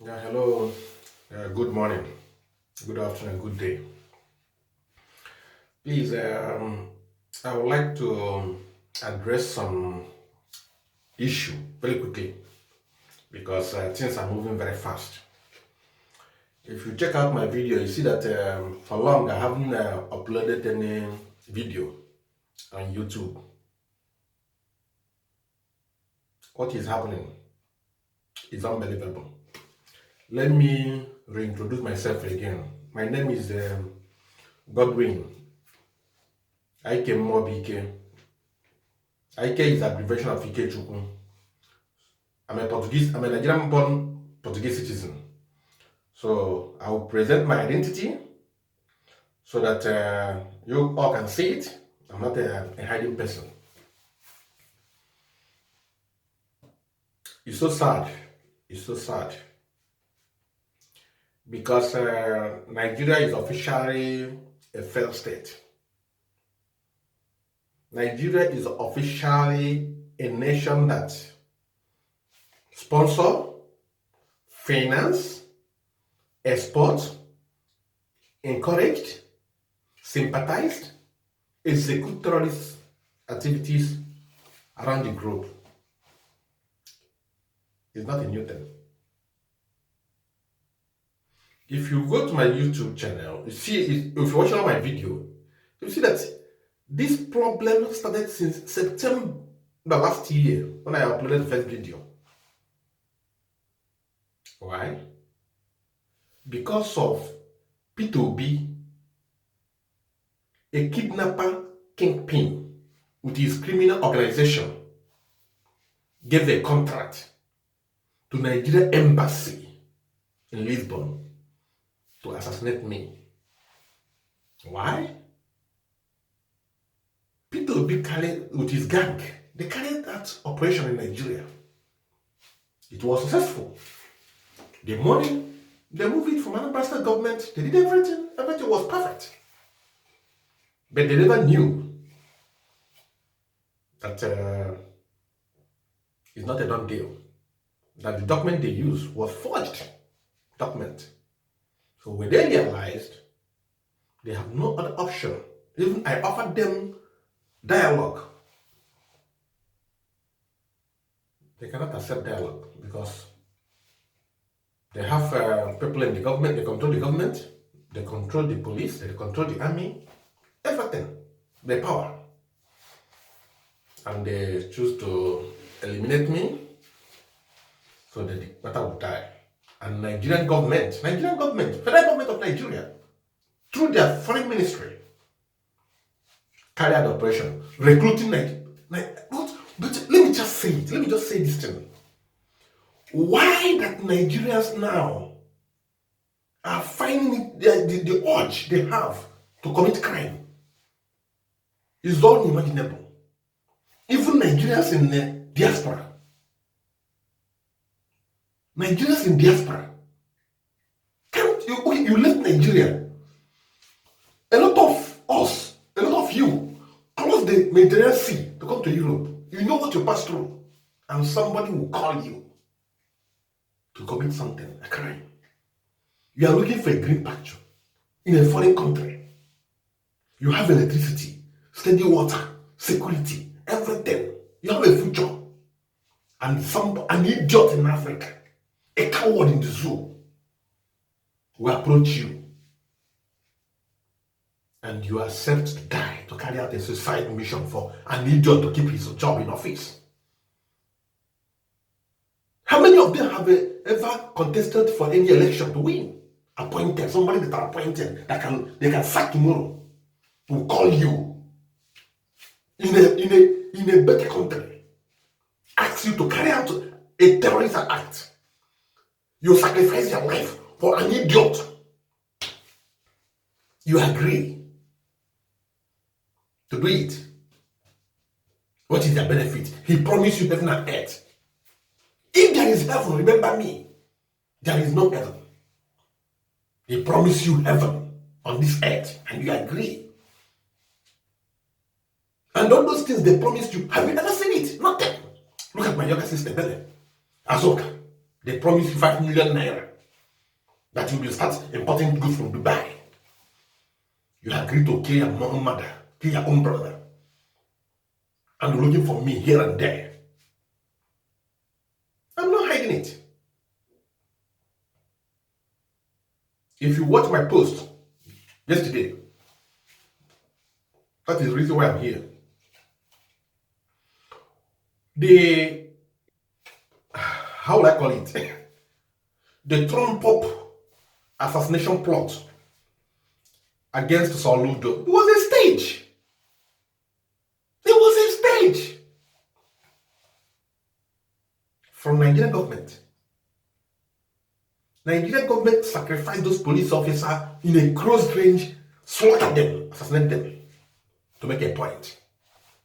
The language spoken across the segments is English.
Yeah, hello. Good morning, good afternoon, good day. Please, I would like to address some issue very quickly because things are moving very fast. If you check out my video, you see that for long I haven't uploaded any video on YouTube. What is happening is unbelievable. Let me reintroduce myself again. My name is Godwin Ike Mobike. Ike is abbreviation of Ike Chukwu. I'm a Nigerian born Portuguese citizen. So I will present my identity so that you all can see it. I'm not a hiding person. It's so sad. It's so sad. Because Nigeria is officially a failed state. Nigeria is officially a nation that sponsor, finance, export, encouraged, sympathized, execute terrorist activities around the globe. It's not a new thing. If you go to my YouTube channel, you see, if you're watching all my video, you see that this problem started since September last year when I uploaded the first video. Why? Because of P2B, a kidnapper kingpin with his criminal organization, gave a contract to Nigeria embassy in Lisbon to assassinate me. Why? P2B carried with his gang, they carried that operation in Nigeria. It was successful. The money, they moved it from Anambra State government, they did everything was perfect. But they never knew that it's not a done deal. That the document they used was forged document. So when they realized they have no other option, even I offered them dialogue. They cannot accept dialogue because they have people in the government, they control the government, they control the police, they control the army, everything, their power. And they choose to eliminate me so that the matter will die. And Nigerian government, federal government of Nigeria, through their foreign ministry, carry out the operation, recruiting but let me just say it, let me just say this thing. Why that Nigerians now are finding it, the urge they have to commit crime is unimaginable. Even Nigerians in the diaspora. Nigerians in diaspora. Can't you, okay, you left Nigeria. A lot of us, a lot of you, cross the Mediterranean Sea to come to Europe. You know what you pass through. And somebody will call you to commit something, a crime. You are looking for a green pasture in a foreign country. You have electricity, steady water, security, everything. You have a future. And an idiot in Africa, a coward in the zoo, will approach you. And you accept to die to carry out a suicide mission for an idiot to keep his job in office. How many of them have ever contested for any election to win? Appointed, somebody that are appointed that they can sack tomorrow, will call you in a better country, ask you to carry out a terrorist act. You sacrifice your life for an idiot. You agree to do it. What is the benefit? He promised you heaven and earth. If there is heaven, remember me, there is no heaven. He promised you heaven on this earth, and you agree. And all those things they promised you, have you ever seen it? Nothing. Look at my younger sister, Bele, Azoka. They promised you 5 million naira. that you will start importing goods from Dubai. You agree to kill your own mother, kill your own brother, and you're looking for me here and there. I'm not hiding it. If you watch my post yesterday, that is the reason why I'm here. The, how will I call it? The Trump up assassination plot against Soludo was a stage. It was a stage from Nigerian government. Nigerian government sacrificed those police officers in a close range, slaughtered them, assassinated them, to make a point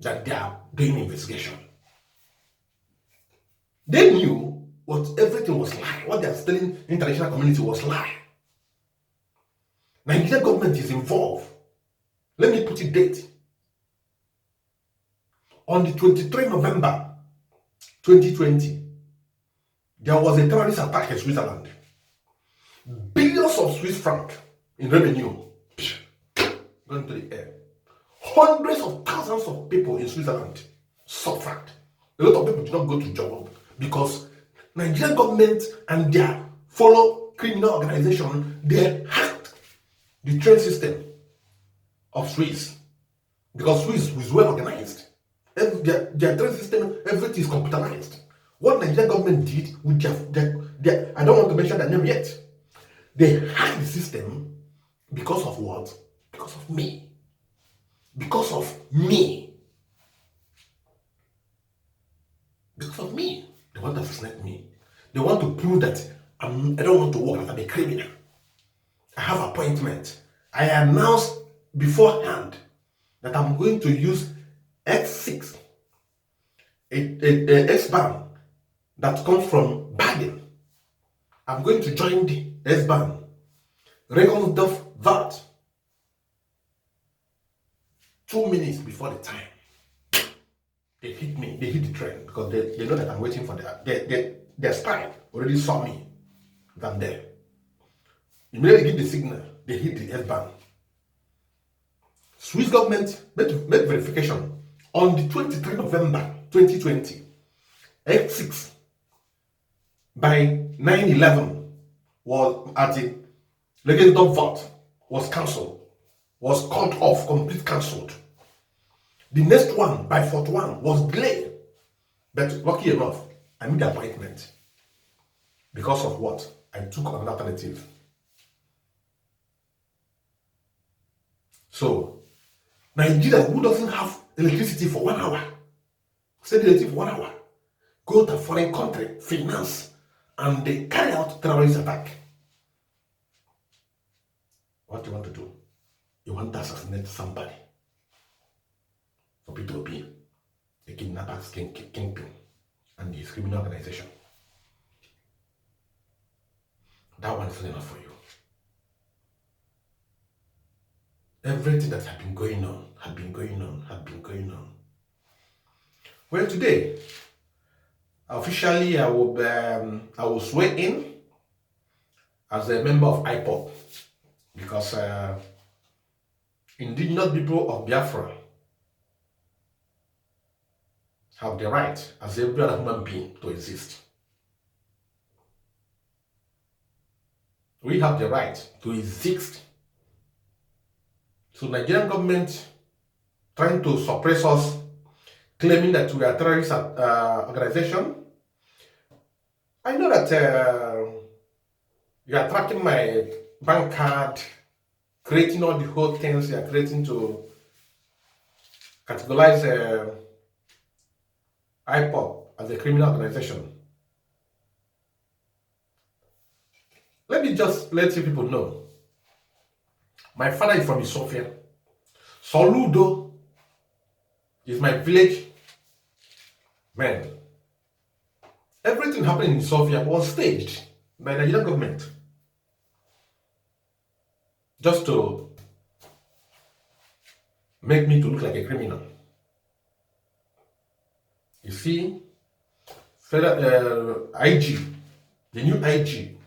that they are doing investigation. They knew what everything was lie. What they are telling the international community was lie. Nigerian government is involved. Let me put it date. On the 23 November 2020, there was a terrorist attack in Switzerland. Billions of Swiss francs in revenue going to the air. Hundreds of thousands of people in Switzerland suffered. A lot of people did not go to job because Nigerian government and their fellow criminal organization, they hacked the train system of Swiss. Because Swiss is well organized. Their train system, everything is computerized. What Nigerian government did with their I don't want to mention their name yet. They hacked the system because of what? Because of me. Because of me. Because of me. They want to assassinate me. They want to prove that I don't want to work as a criminal. I have appointment. I announced beforehand that I'm going to use X6, a S-band that comes from Biden. I'm going to join the S-band. Reconsdorf VAT. 2 minutes before the time, they hit me. They hit the train because they know that I'm waiting for their spy already saw me than there. Immediately give the signal, they hit the S-band. Swiss government made verification on the 23 November 2020. X6 by 9/11 was at the Reconsdorf VAT was cancelled, was cut off, complete cancelled. The next one by 41 was delayed, but lucky enough, I made the appointment. Because of what? I took an alternative. So, Nigeria, who doesn't have electricity for 1 hour, send electricity for 1 hour, go to a foreign country, finance, and they carry out terrorist attack. What do you want to do? You want to assassinate somebody for P2P, a kidnapper's kingpin, and his criminal organization. That one is not enough for you. Everything that had been going on. Well, today, officially, I will swear in as a member of IPOB because indigenous people of Biafra have the right, as every other human being, to exist. We have the right to exist. So Nigerian government trying to suppress us, claiming that we are a terrorist organization. I know that you are tracking my bank card, creating all the whole things you are creating to categorize IPOB as a criminal organization. Let me just let you people know. My father is from Ethiopia. Soludo is my village man. Everything happening in Ethiopia was staged by the Nigerian government just to make me to look like a criminal. You see, IG, the new IG,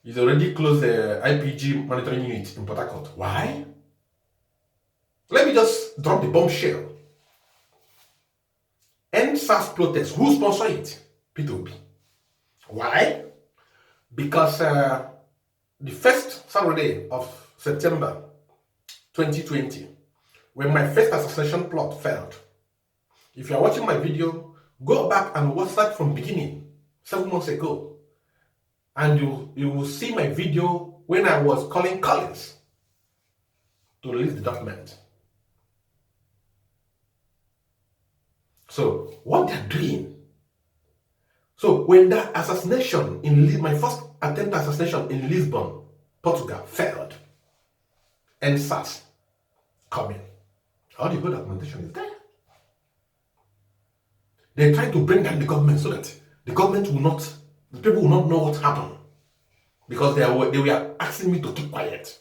He's already closed the IPG monitoring unit in Port Harcourt. Why? Let me just drop the bombshell. End SARS protest. Who sponsored it? P2P. Why? Because the first Saturday of September 2020, when my first assassination plot failed. If you are watching my video, go back and watch that from beginning, 7 months ago. And you will see my video when I was calling Collins to release the document. So what they're doing. So when that assassination in my first attempt assassination in Lisbon, Portugal failed, and SARS coming. All the whole documentation is there. They're trying to bring down the government so that the government will not, the people will not know what happened. Because they were asking me to keep quiet.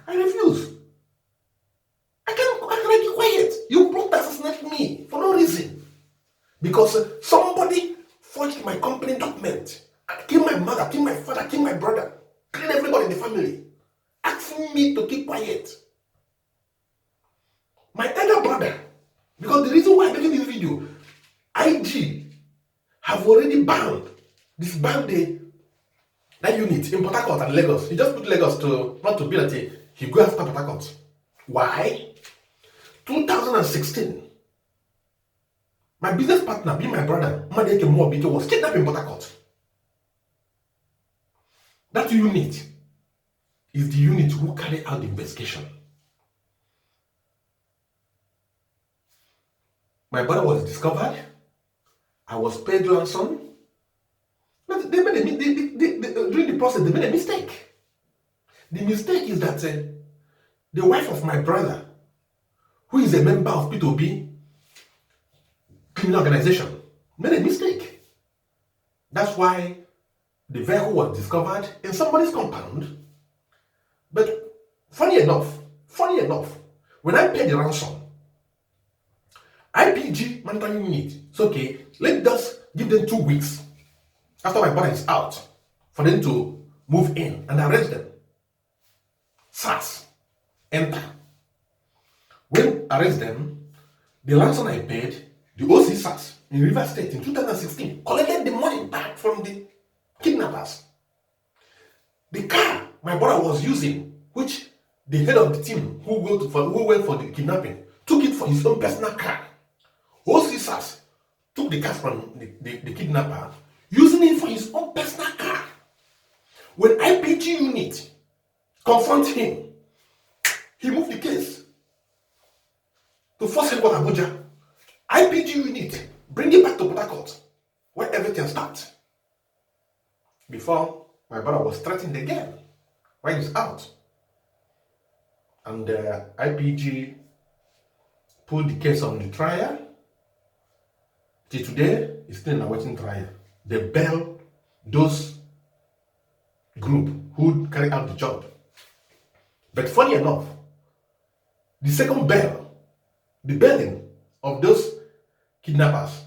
I refuse. I can keep quiet. You plot to assassinate me for no reason. Because somebody forged my company document. Killed my mother, killed my father, killed my brother, killed everybody in the family. Asking me to keep quiet. My elder brother, because the reason why I'm making this video, IG have already disbanded that unit in Port Harcourt and Lagos. He just put Lagos to not to be that he go after Port Harcourt. Why? 2016, my business partner, being my brother, Madeke Mwabike, was kidnapped in Port Harcourt. That unit is the unit who carried out the investigation. My brother was discovered. I was paid ransom. But they made during the process, they made a mistake. The mistake is that the wife of my brother, who is a member of P2P criminal organization, made a mistake. That's why the vehicle was discovered in somebody's compound. But funny enough, when I paid the ransom, IPG monitoring unit, it's okay, let's just give them 2 weeks after my brother is out for them to move in and arrest them. SARS enter. When arrest them, the ransom I paid, the OC SARS in Rivers State in 2016 collected the money back from the kidnappers. The car my brother was using, which the head of the team who went for the kidnapping took it for his own personal car. OC SARS took the car from the kidnapper, using it for his own personal car. When IPG unit confront him, he moved the case to First Headquarters Abuja. IPG unit bring it back to Port Harcourt, where everything starts. Before, my brother was threatened again when he's out. And IPG put the case on the trial. Till today, it's still awaiting trial. They bail those group who carry out the job. But funny enough, the second bail, the bailing of those kidnappers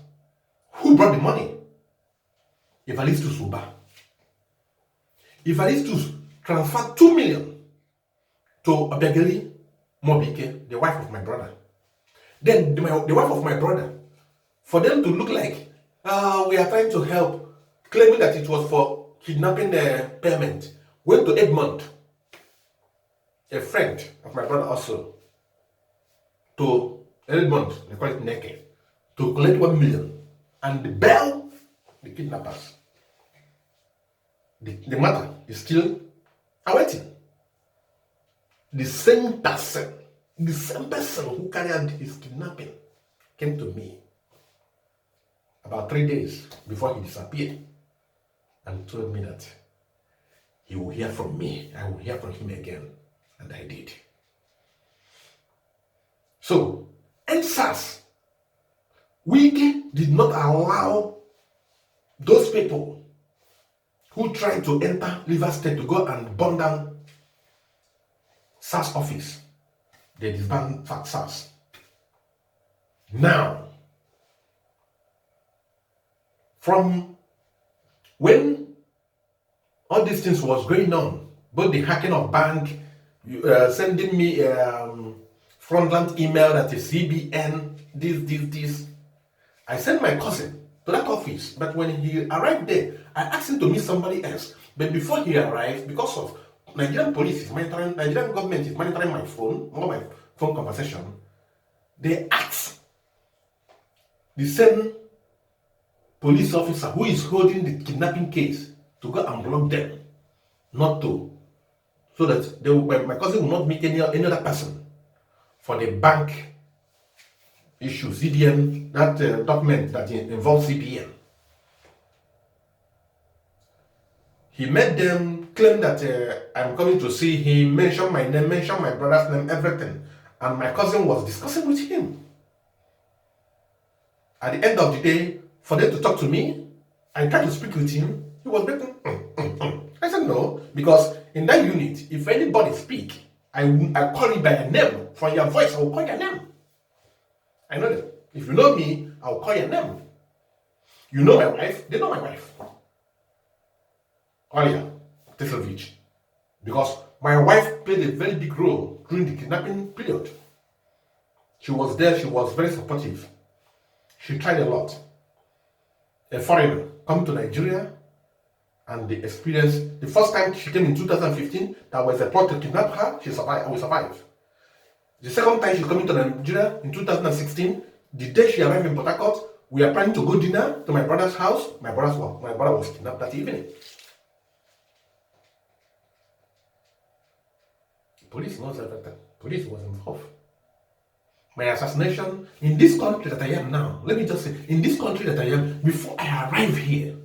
who brought the money, Evalistus Uba. Evalistus transferred 2 million to Obiageli Mobike, the wife of my brother. Then the wife of my brother, for them to look like we are trying to help, claiming that it was for kidnapping payment, went to Edmond, a friend of my brother also, to Edmond, they call it Neke, to collect 1 million and bail the kidnappers. The matter is still awaiting. The same person who carried out his kidnapping came to me about 3 days before he disappeared and told me that he will hear from me. I will hear from him again. And I did. So, NSAS, Wiki did not allow those people who tried to enter Rivers State to go and burn down SARS office. They disbanded SARS. Now, from when all these things was going on. Both the hacking of bank, sending me fraudulent email that is CBN, this. I sent my cousin to that office, but when he arrived there, I asked him to meet somebody else. But before he arrived, because of Nigerian police is monitoring, Nigerian government is monitoring my phone, all my phone conversation, they asked the same police officer who is holding the kidnapping case to go and block them, not to, so that my cousin will not meet any other person for the bank issue, CBN, that document that involves CBN. He made them claim that I'm coming to see him, mention my name, mention my brother's name, everything. And my cousin was discussing with him. At the end of the day, for them to talk to me, I tried to speak with him. He was making, I said no, because in that unit, if anybody speak, I call you by a name. From your voice, I will call your name. I know that. If you know me, I will call your name. You know my wife, they know my wife. Olia Teslovich. Because my wife played a very big role during the kidnapping period. She was there, she was very supportive. She tried a lot. A foreigner come to Nigeria and the experience, the first time she came in 2015, that was a plot to kidnap her, she survived, we survived. The second time she's coming to Nigeria in 2016, the day she arrived in Port Harcourt, we are planning to go dinner to my brother's house. My brother was kidnapped that evening. Police knows everything. Police was involved. My assassination in this country that I am now, let me just say, in this country that I am, before I arrive here,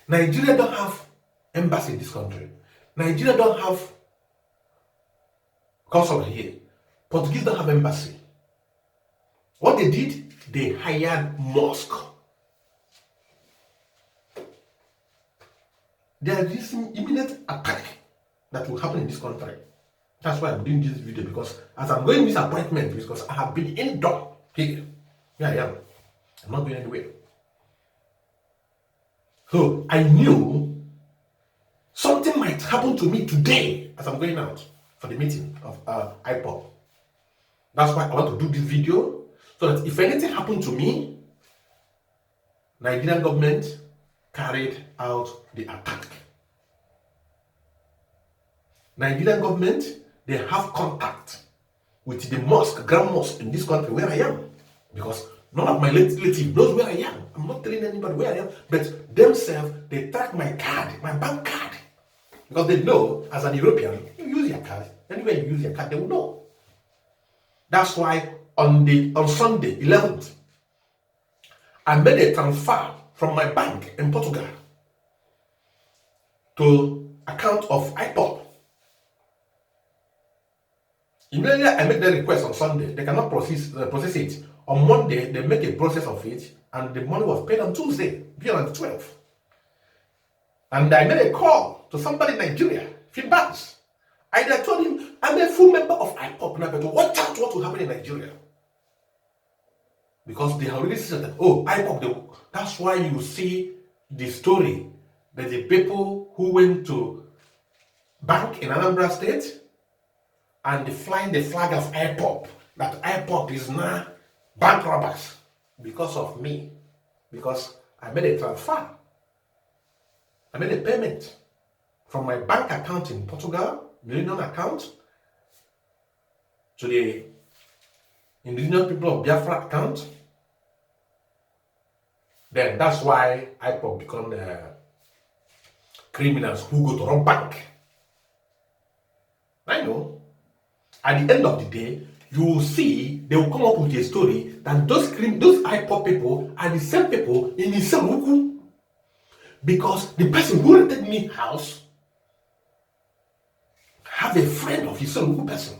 Nigeria don't have embassy in this country. Nigeria don't have consulate here. Portuguese don't have embassy. What they did, they hired mosque. There is an imminent attack that will happen in this country. That's why I'm doing this video, because as I'm going this appointment, because I have been indoor here. Here I am. I'm not going anywhere. So I knew something might happen to me today as I'm going out for the meeting of IPOB. That's why I want to do this video, so that if anything happened to me, Nigerian government carried out the attack. Nigerian government, they have contact with the mosque, grand mosque in this country where I am. Because none of my relatives knows where I am. I'm not telling anybody where I am. But themselves, they track my card, my bank card. Because they know, as an European, you use your card. Anywhere you use your card, they will know. That's why on Sunday, 11th, I made a transfer from my bank in Portugal to account of IPOB. Immediately I make the request on Sunday, they cannot process it. On Monday, they make a process of it, and the money was paid on Tuesday, beyond the 12th. And I made a call to somebody in Nigeria, Phil Barnes. I told him, I'm a full member of IPOB now, but watch out what will happen in Nigeria. Because they have already said that, oh, IPOB, that's why you see the story that the people who went to bank in Anambra State, and they flying the flag of IPOB, that IPOB is now bank robbers because of me. Because I made a transfer. I made a payment from my bank account in Portugal, Millennium account, to the indigenous people of Biafra account. Then that's why IPOB become criminals who go to rob bank. I know. At the end of the day, you will see they will come up with a story that those IPOB people are the same people in Iseruku. Because the person who rented me house have a friend of Iseruku person.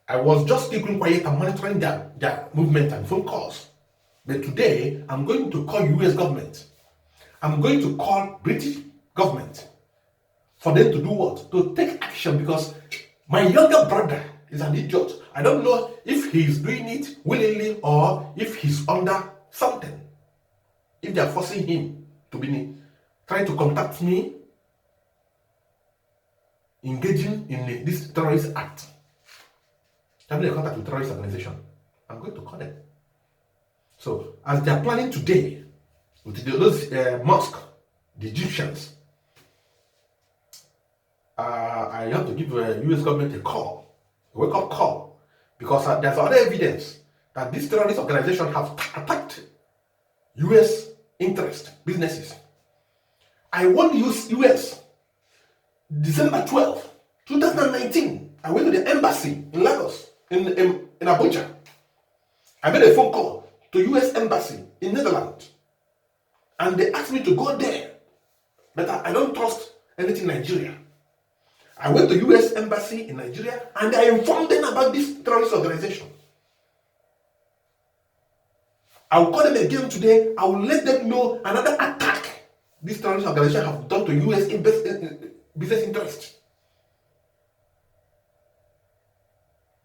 I was just keeping quiet and monitoring their movement and phone calls. But today, I'm going to call US government. I'm going to call British government for them to do what? To take action, because my younger brother is an idiot. I don't know if he's doing it willingly or if he's under something. If they are forcing him to be trying to contact me, engaging in this terrorist act, having a contact with terrorist organization, I'm going to call them. So as they are planning today with those mosque, the Egyptians, I have to give the US government a call, a wake-up call, because there's other evidence that this terrorist organization have attacked US interest businesses. I warned US December 12, 2019. I went to the embassy in Lagos, in Abuja. I made a phone call to US embassy in Netherlands, and they asked me to go there, but I don't trust anything Nigeria. I went to US embassy in Nigeria and I informed them about this terrorist organization. I will call them again today. I will let them know another attack this terrorist organization have done to US business interests.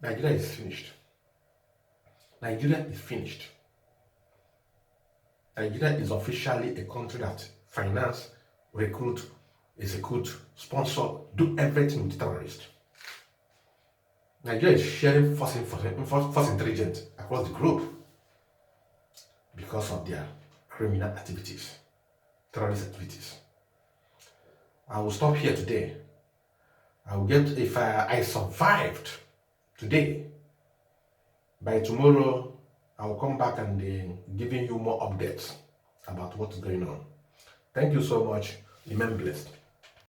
Nigeria is finished. Nigeria is finished. Nigeria is officially a country that finance, recruit, execute, sponsor, do everything with terrorists. Nigeria is sharing false intelligence across the globe because of their criminal activities, terrorist activities. I will stop here today. I will get, if I survived today, by tomorrow, I will come back and giving you more updates about what's going on. Thank you so much. Remain blessed.